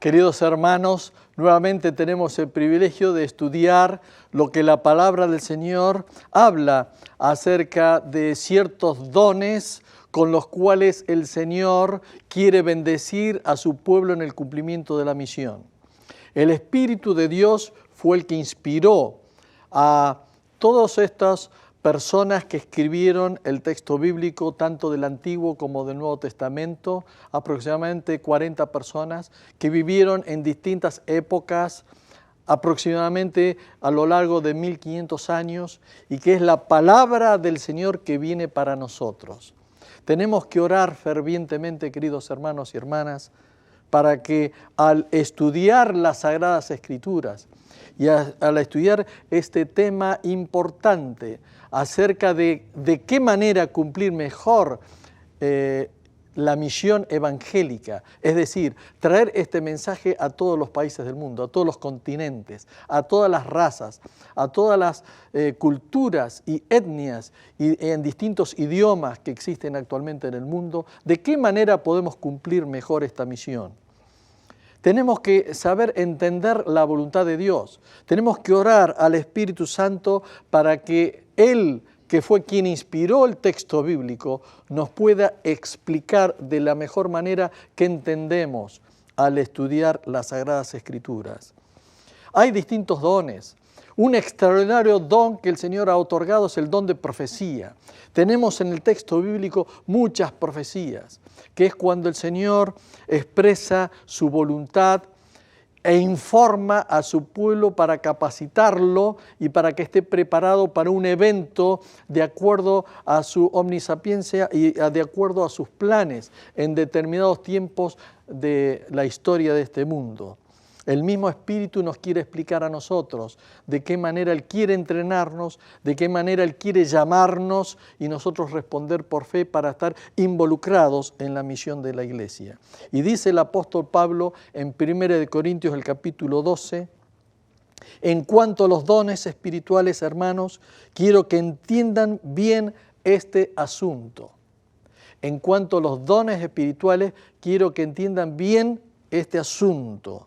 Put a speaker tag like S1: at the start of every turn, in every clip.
S1: Queridos hermanos, nuevamente tenemos el privilegio de estudiar lo que la palabra del Señor habla acerca de ciertos dones con los cuales el Señor quiere bendecir a su pueblo en el cumplimiento de la misión. El Espíritu de Dios fue el que inspiró a todas estas personas que escribieron el texto bíblico, tanto del Antiguo como del Nuevo Testamento, aproximadamente 40 personas que vivieron en distintas épocas, aproximadamente a lo largo de 1500 años, y que es la palabra del Señor que viene para nosotros. Tenemos que orar fervientemente, queridos hermanos y hermanas, para que al estudiar las Sagradas Escrituras y al estudiar este tema importante acerca de qué manera cumplir mejor la misión evangélica, es decir, traer este mensaje a todos los países del mundo, a todos los continentes, a todas las razas, a todas las culturas y etnias y en distintos idiomas que existen actualmente en el mundo, ¿de qué manera podemos cumplir mejor esta misión? Tenemos que saber entender la voluntad de Dios. Tenemos que orar al Espíritu Santo para que Él, que fue quien inspiró el texto bíblico, nos pueda explicar de la mejor manera que entendemos al estudiar las Sagradas Escrituras. Hay distintos dones. Un extraordinario don que el Señor ha otorgado es el don de profecía. Tenemos en el texto bíblico muchas profecías, que es cuando el Señor expresa su voluntad e informa a su pueblo para capacitarlo y para que esté preparado para un evento de acuerdo a su omnisapiencia y de acuerdo a sus planes en determinados tiempos de la historia de este mundo. El mismo Espíritu nos quiere explicar a nosotros de qué manera Él quiere entrenarnos, de qué manera Él quiere llamarnos y nosotros responder por fe para estar involucrados en la misión de la Iglesia. Y dice el apóstol Pablo en 1 Corintios, el capítulo 12, en cuanto a los dones espirituales, hermanos, quiero que entiendan bien este asunto. En cuanto a los dones espirituales, quiero que entiendan bien este asunto.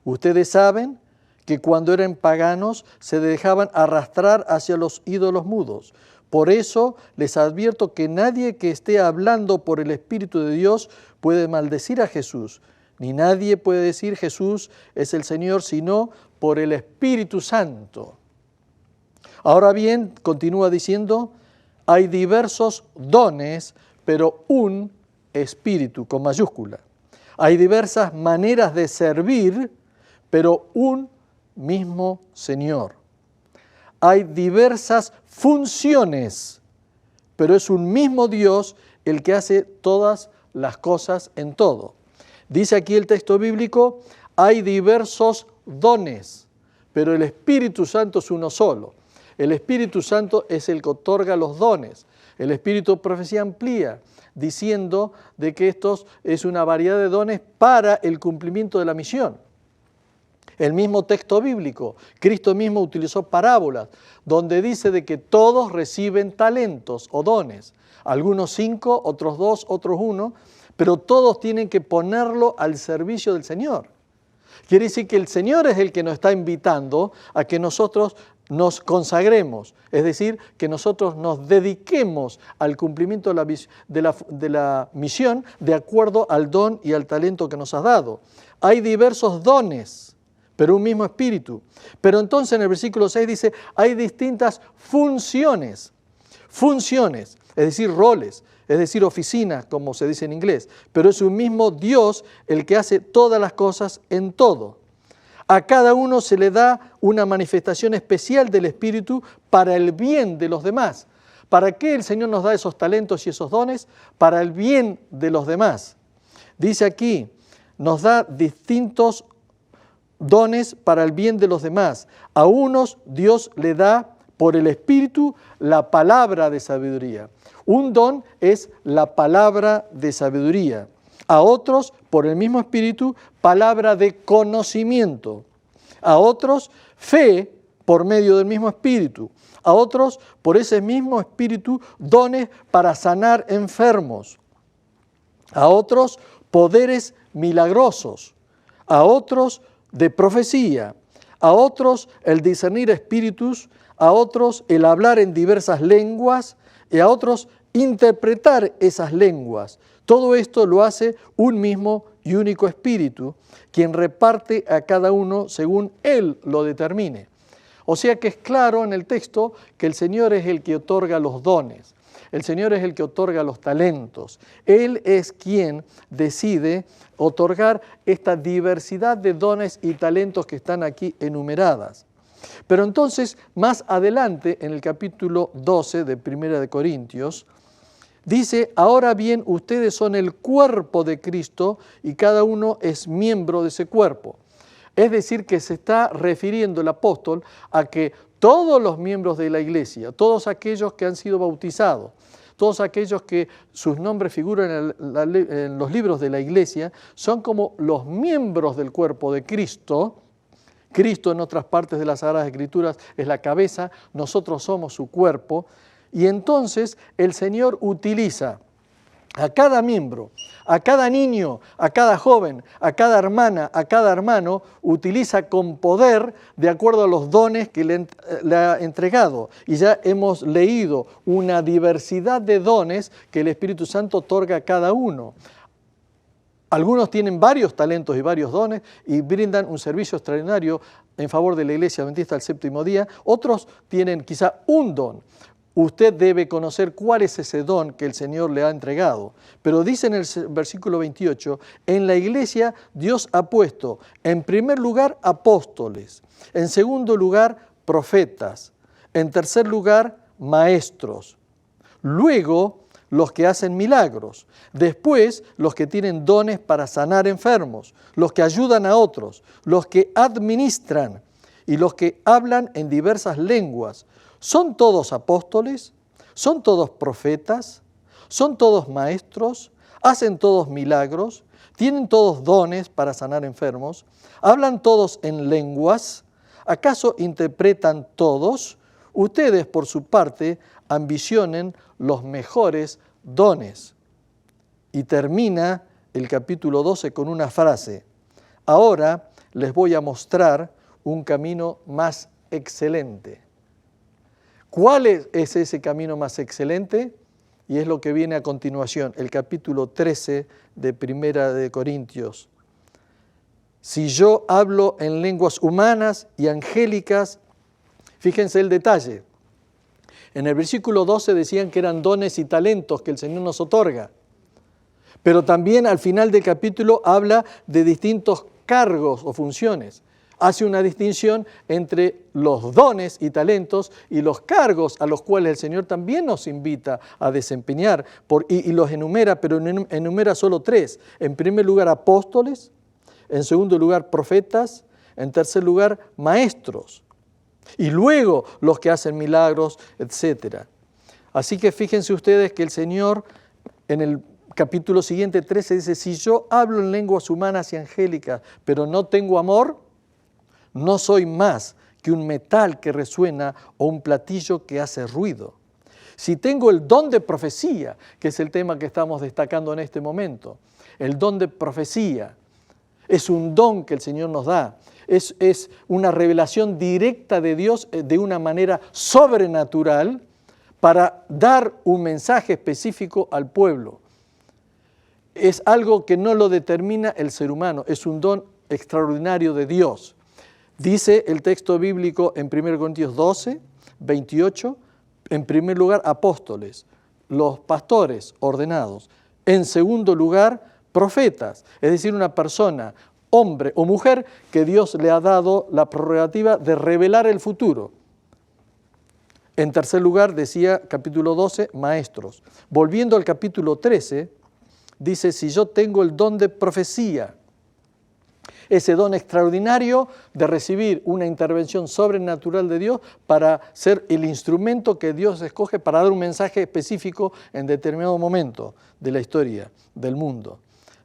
S1: Ustedes saben que cuando eran paganos se dejaban arrastrar hacia los ídolos mudos. Por eso les advierto que nadie que esté hablando por el Espíritu de Dios puede maldecir a Jesús, ni nadie puede decir Jesús es el Señor, sino por el Espíritu Santo. Ahora bien, continúa diciendo, hay diversos dones, pero un Espíritu con mayúscula. Hay diversas maneras de servir, pero un mismo Señor. Hay diversas funciones, pero es un mismo Dios el que hace todas las cosas en todo. Dice aquí el texto bíblico, hay diversos dones, pero el Espíritu Santo es uno solo. El Espíritu Santo es el que otorga los dones. El Espíritu de profecía amplía, diciendo de que estos es una variedad de dones para el cumplimiento de la misión. El mismo texto bíblico, Cristo mismo utilizó parábolas, donde dice de que todos reciben talentos o dones, algunos 5, otros 2, otros 1, pero todos tienen que ponerlo al servicio del Señor. Quiere decir que el Señor es el que nos está invitando a que nosotros nos consagremos, es decir, que nosotros nos dediquemos al cumplimiento de la misión de acuerdo al don y al talento que nos has dado. Hay diversos dones, pero un mismo Espíritu. Pero entonces en el versículo 6 dice, hay distintas funciones, es decir, roles, es decir, oficinas, como se dice en inglés, pero es un mismo Dios el que hace todas las cosas en todo. A cada uno se le da una manifestación especial del Espíritu para el bien de los demás. ¿Para qué el Señor nos da esos talentos y esos dones? Para el bien de los demás. Dice aquí, nos da distintos dones para el bien de los demás. A unos Dios le da por el Espíritu la palabra de sabiduría. Un don es la palabra de sabiduría. A otros, por el mismo Espíritu, palabra de conocimiento. A otros, fe por medio del mismo Espíritu. A otros, por ese mismo Espíritu, dones para sanar enfermos. A otros, poderes milagrosos, a otros de profecía, a otros el discernir espíritus, a otros el hablar en diversas lenguas y a otros interpretar esas lenguas. Todo esto lo hace un mismo y único Espíritu, quien reparte a cada uno según Él lo determine. O sea que es claro en el texto que el Señor es el que otorga los dones, el Señor es el que otorga los talentos. Él es quien decide otorgar esta diversidad de dones y talentos que están aquí enumeradas. Pero entonces, más adelante, en el capítulo 12 de Primera de Corintios, dice, ahora bien, ustedes son el cuerpo de Cristo y cada uno es miembro de ese cuerpo. Es decir, que se está refiriendo el apóstol a que todos los miembros de la iglesia, todos aquellos que han sido bautizados, todos aquellos que sus nombres figuran en los libros de la iglesia, son como los miembros del cuerpo de Cristo. Cristo en otras partes de las Sagradas Escrituras es la cabeza, nosotros somos su cuerpo. Y entonces el Señor utiliza a cada miembro, a cada niño, a cada joven, a cada hermana, a cada hermano, utiliza con poder de acuerdo a los dones que le ha entregado. Y ya hemos leído una diversidad de dones que el Espíritu Santo otorga a cada uno. Algunos tienen varios talentos y varios dones y brindan un servicio extraordinario en favor de la Iglesia Adventista del Séptimo Día. Otros tienen quizá un don. Usted debe conocer cuál es ese don que el Señor le ha entregado. Pero dice en el versículo 28, en la iglesia Dios ha puesto en primer lugar apóstoles, en segundo lugar profetas, en tercer lugar maestros, luego los que hacen milagros, después los que tienen dones para sanar enfermos, los que ayudan a otros, los que administran y los que hablan en diversas lenguas. ¿Son todos apóstoles? ¿Son todos profetas? ¿Son todos maestros? ¿Hacen todos milagros? ¿Tienen todos dones para sanar enfermos? ¿Hablan todos en lenguas? ¿Acaso interpretan todos? Ustedes, por su parte, ambicionen los mejores dones. Y termina el capítulo 12 con una frase. Ahora les voy a mostrar un camino más excelente. ¿Cuál es ese camino más excelente? Y es lo que viene a continuación, el capítulo 13 de Primera de Corintios. Si yo hablo en lenguas humanas y angélicas, fíjense el detalle. En el versículo 12 decían que eran dones y talentos que el Señor nos otorga. Pero también al final del capítulo habla de distintos cargos o funciones. Hace una distinción entre los dones y talentos y los cargos a los cuales el Señor también nos invita a desempeñar y los enumera, pero enumera solo tres. En primer lugar, apóstoles, en segundo lugar, profetas, en tercer lugar, maestros, y luego los que hacen milagros, etc. Así que fíjense ustedes que el Señor en el capítulo siguiente, 13, dice, si yo hablo en lenguas humanas y angélicas, pero no tengo amor, no soy más que un metal que resuena o un platillo que hace ruido. Si tengo el don de profecía, que es el tema que estamos destacando en este momento, el don de profecía es un don que el Señor nos da, es una revelación directa de Dios de una manera sobrenatural para dar un mensaje específico al pueblo. Es algo que no lo determina el ser humano, es un don extraordinario de Dios. Dice el texto bíblico en 1 Corintios 12, 28, en primer lugar apóstoles, los pastores ordenados. En segundo lugar, profetas, es decir, una persona, hombre o mujer, que Dios le ha dado la prerrogativa de revelar el futuro. En tercer lugar, decía capítulo 12, maestros. Volviendo al capítulo 13, dice, si yo tengo el don de profecía, ese don extraordinario de recibir una intervención sobrenatural de Dios para ser el instrumento que Dios escoge para dar un mensaje específico en determinado momento de la historia del mundo.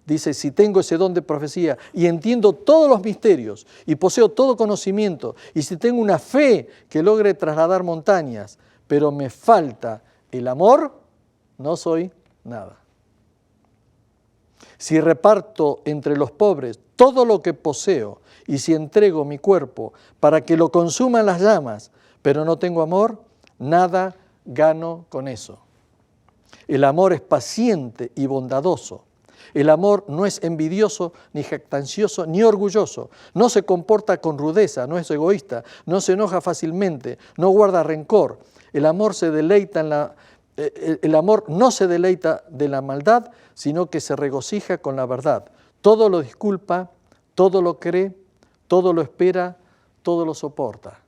S1: Dice, si tengo ese don de profecía y entiendo todos los misterios y poseo todo conocimiento, y si tengo una fe que logre trasladar montañas, pero me falta el amor, no soy nada. si reparto entre los pobres todo lo que poseo y si entrego mi cuerpo para que lo consuman las llamas, pero no tengo amor, nada gano con eso. El amor es paciente y bondadoso. El amor no es envidioso, ni jactancioso, ni orgulloso. No se comporta con rudeza, no es egoísta, no se enoja fácilmente, no guarda rencor. El amor no se deleita de la maldad, sino que se regocija con la verdad. Todo lo disculpa, todo lo cree, todo lo espera, todo lo soporta.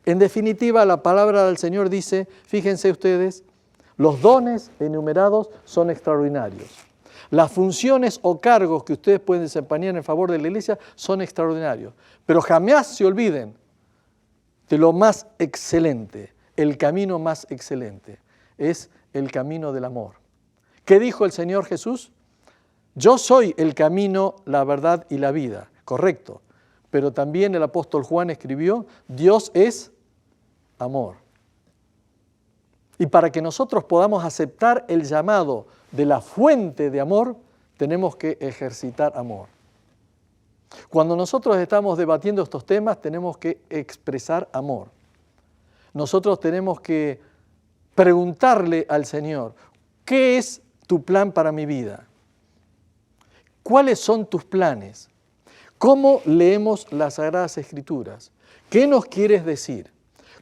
S1: En definitiva, la palabra del Señor dice, fíjense ustedes, los dones enumerados son extraordinarios. Las funciones o cargos que ustedes pueden desempeñar en favor de la iglesia son extraordinarios. Pero jamás se olviden de lo más excelente, el camino más excelente, es el camino del amor. ¿Qué dijo el Señor Jesús? Yo soy el camino, la verdad y la vida. Correcto. Pero también el apóstol Juan escribió, Dios es amor. Y para que nosotros podamos aceptar el llamado de la fuente de amor, tenemos que ejercitar amor. Cuando nosotros estamos debatiendo estos temas, tenemos que expresar amor. Nosotros tenemos que preguntarle al Señor, ¿qué es tu plan para mi vida? ¿Cuáles son tus planes? ¿Cómo leemos las Sagradas Escrituras? ¿Qué nos quieres decir?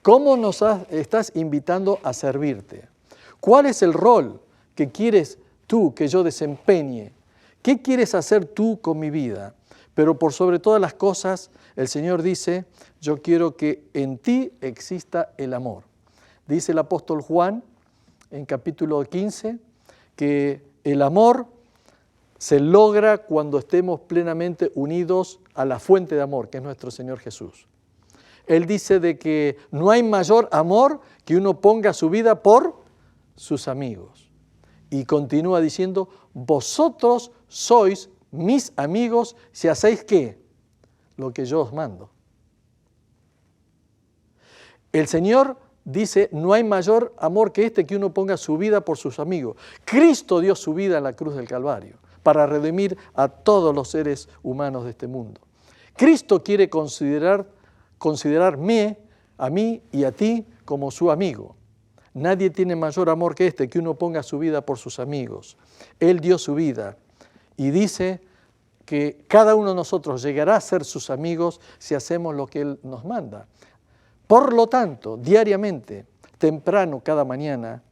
S1: ¿Cómo nos estás invitando a servirte? ¿Cuál es el rol que quieres tú que yo desempeñe? ¿Qué quieres hacer tú con mi vida? Pero por sobre todas las cosas, el Señor dice, yo quiero que en ti exista el amor. Dice el apóstol Juan en capítulo 15 que el amor se logra cuando estemos plenamente unidos a la fuente de amor, que es nuestro Señor Jesús. Él dice de que no hay mayor amor que uno ponga su vida por sus amigos. Y continúa diciendo, vosotros sois mis amigos si hacéis ¿qué? Lo que yo os mando. El Señor dice, no hay mayor amor que este que uno ponga su vida por sus amigos. Cristo dio su vida en la cruz del Calvario para redimir a todos los seres humanos de este mundo. Cristo quiere considerarme, a mí y a ti, como su amigo. Nadie tiene mayor amor que este, que uno ponga su vida por sus amigos. Él dio su vida y dice que cada uno de nosotros llegará a ser sus amigos si hacemos lo que Él nos manda. Por lo tanto, diariamente, temprano cada mañana,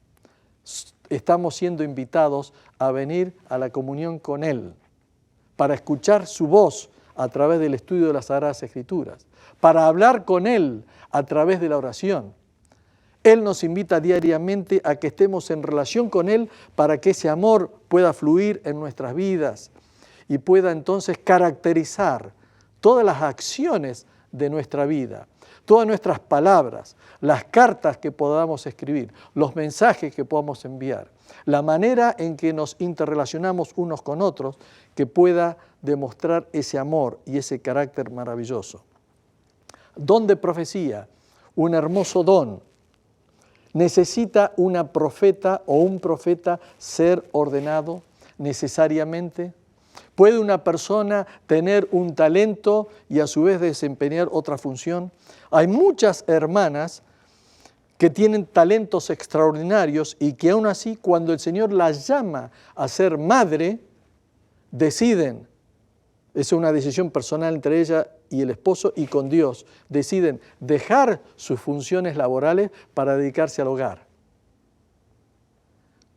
S1: estamos siendo invitados a venir a la comunión con Él, para escuchar su voz a través del estudio de las Sagradas Escrituras, para hablar con Él a través de la oración. Él nos invita diariamente a que estemos en relación con Él para que ese amor pueda fluir en nuestras vidas y pueda entonces caracterizar todas las acciones de nuestra vida, todas nuestras palabras, las cartas que podamos escribir, los mensajes que podamos enviar, la manera en que nos interrelacionamos unos con otros que pueda demostrar ese amor y ese carácter maravilloso. Don de profecía, un hermoso don. ¿Necesita una profeta o un profeta ser ordenado necesariamente? ¿Puede una persona tener un talento y a su vez desempeñar otra función? Hay muchas hermanas que tienen talentos extraordinarios y que aún así cuando el Señor las llama a ser madre, deciden, es una decisión personal entre ella y el esposo y con Dios, deciden dejar sus funciones laborales para dedicarse al hogar.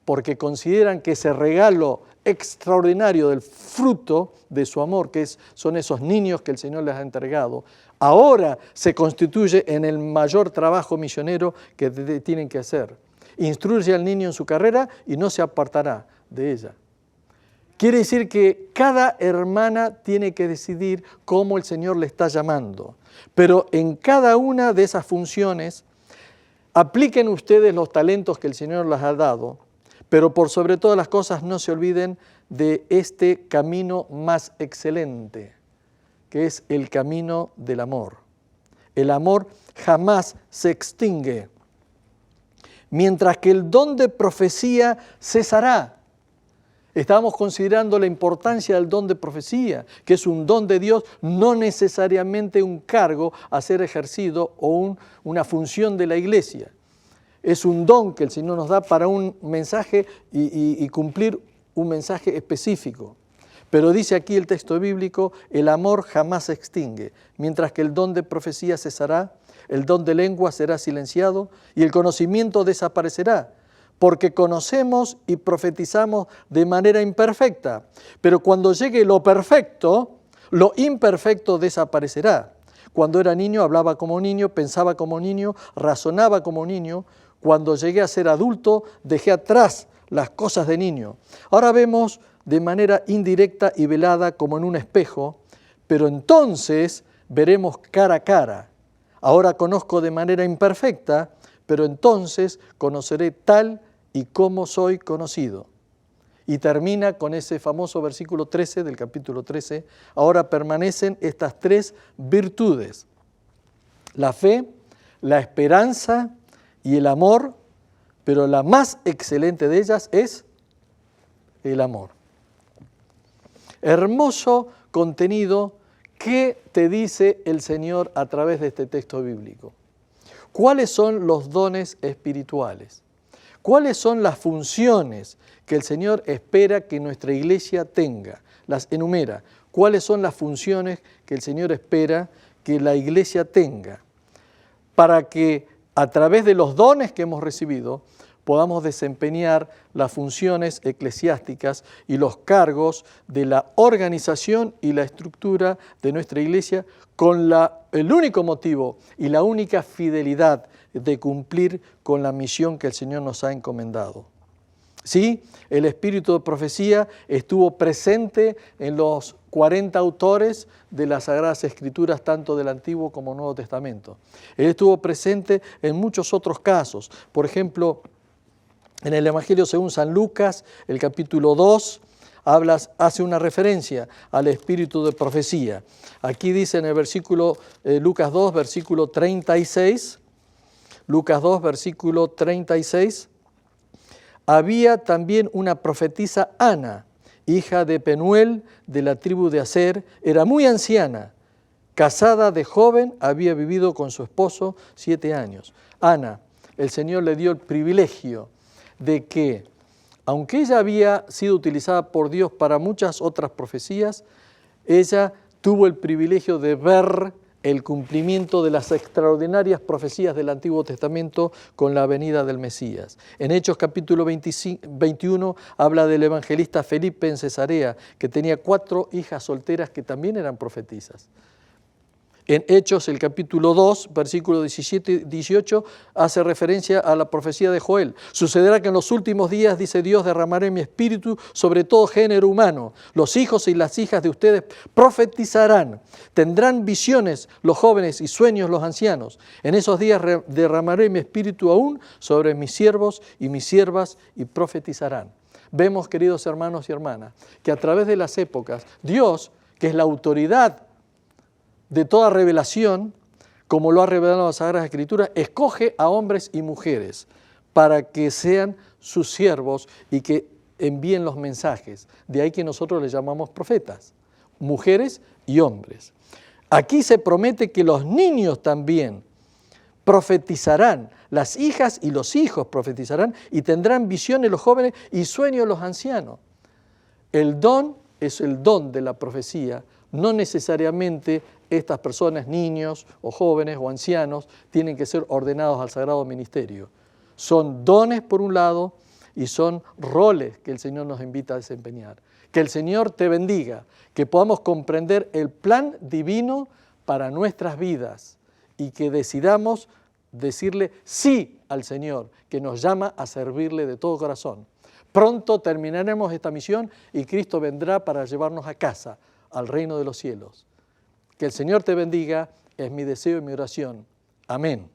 S1: Porque consideran que ese regalo extraordinario del fruto de su amor, que son esos niños que el Señor les ha entregado, ahora se constituye en el mayor trabajo misionero que tienen que hacer. Instruye al niño en su carrera y no se apartará de ella. Quiere decir que cada hermana tiene que decidir cómo el Señor le está llamando. Pero en cada una de esas funciones, apliquen ustedes los talentos que el Señor les ha dado, pero por sobre todas las cosas no se olviden de este camino más excelente, que es el camino del amor. El amor jamás se extingue, mientras que el don de profecía cesará. Estábamos considerando la importancia del don de profecía, que es un don de Dios, no necesariamente un cargo a ser ejercido o una función de la iglesia. Es un don que el Señor nos da para un mensaje y cumplir un mensaje específico. Pero dice aquí el texto bíblico, el amor jamás se extingue, mientras que el don de profecía cesará, el don de lengua será silenciado y el conocimiento desaparecerá, porque conocemos y profetizamos de manera imperfecta. Pero cuando llegue lo perfecto, lo imperfecto desaparecerá. Cuando era niño hablaba como niño, pensaba como niño, razonaba como niño. Cuando llegué a ser adulto, dejé atrás las cosas de niño. Ahora vemos de manera indirecta y velada como en un espejo, pero entonces veremos cara a cara. Ahora conozco de manera imperfecta, pero entonces conoceré tal y como soy conocido. Y termina con ese famoso versículo 13 del capítulo 13. Ahora permanecen estas tres virtudes: la fe, la esperanza y el amor, pero la más excelente de ellas es el amor. Hermoso contenido que te dice el Señor a través de este texto bíblico. ¿Cuáles son los dones espirituales? ¿Cuáles son las funciones que el Señor espera que nuestra iglesia tenga? Las enumera. ¿Cuáles son las funciones que el Señor espera que la iglesia tenga? Para que a través de los dones que hemos recibido podamos desempeñar las funciones eclesiásticas y los cargos de la organización y la estructura de nuestra iglesia con el único motivo y la única fidelidad de cumplir con la misión que el Señor nos ha encomendado. Sí, el espíritu de profecía estuvo presente en los 40 autores de las Sagradas Escrituras, tanto del Antiguo como Nuevo Testamento. Él estuvo presente en muchos otros casos. Por ejemplo, en el Evangelio según San Lucas, el capítulo 2, hace una referencia al espíritu de profecía. Aquí dice en el versículo, Lucas 2, versículo 36, Lucas 2, versículo 36, había también una profetisa Ana, hija de Penuel, de la tribu de Aser, era muy anciana, casada de joven, había vivido con su esposo 7 años. Ana, el Señor le dio el privilegio de que, aunque ella había sido utilizada por Dios para muchas otras profecías, ella tuvo el privilegio de ver el cumplimiento de las extraordinarias profecías del Antiguo Testamento con la venida del Mesías. En Hechos capítulo 21 habla del evangelista Felipe en Cesarea, que tenía 4 hijas solteras que también eran profetisas. En Hechos, el capítulo 2, versículos 17 y 18, hace referencia a la profecía de Joel. Sucederá que en los últimos días, dice Dios, derramaré mi espíritu sobre todo género humano. Los hijos y las hijas de ustedes profetizarán. Tendrán visiones los jóvenes y sueños los ancianos. En esos días derramaré mi espíritu aún sobre mis siervos y mis siervas y profetizarán. Vemos, queridos hermanos y hermanas, que a través de las épocas, Dios, que es la autoridad de toda revelación, como lo ha revelado las Sagradas Escrituras, escoge a hombres y mujeres para que sean sus siervos y que envíen los mensajes. De ahí que nosotros les llamamos profetas, mujeres y hombres. Aquí se promete que los niños también profetizarán, las hijas y los hijos profetizarán y tendrán visiones los jóvenes y sueños los ancianos. El don es el don de la profecía. No necesariamente estas personas, niños o jóvenes o ancianos, tienen que ser ordenados al sagrado ministerio. Son dones por un lado y son roles que el Señor nos invita a desempeñar. Que el Señor te bendiga, que podamos comprender el plan divino para nuestras vidas y que decidamos decirle sí al Señor, que nos llama a servirle de todo corazón. Pronto terminaremos esta misión y Cristo vendrá para llevarnos a casa, al reino de los cielos. Que el Señor te bendiga, es mi deseo y mi oración. Amén.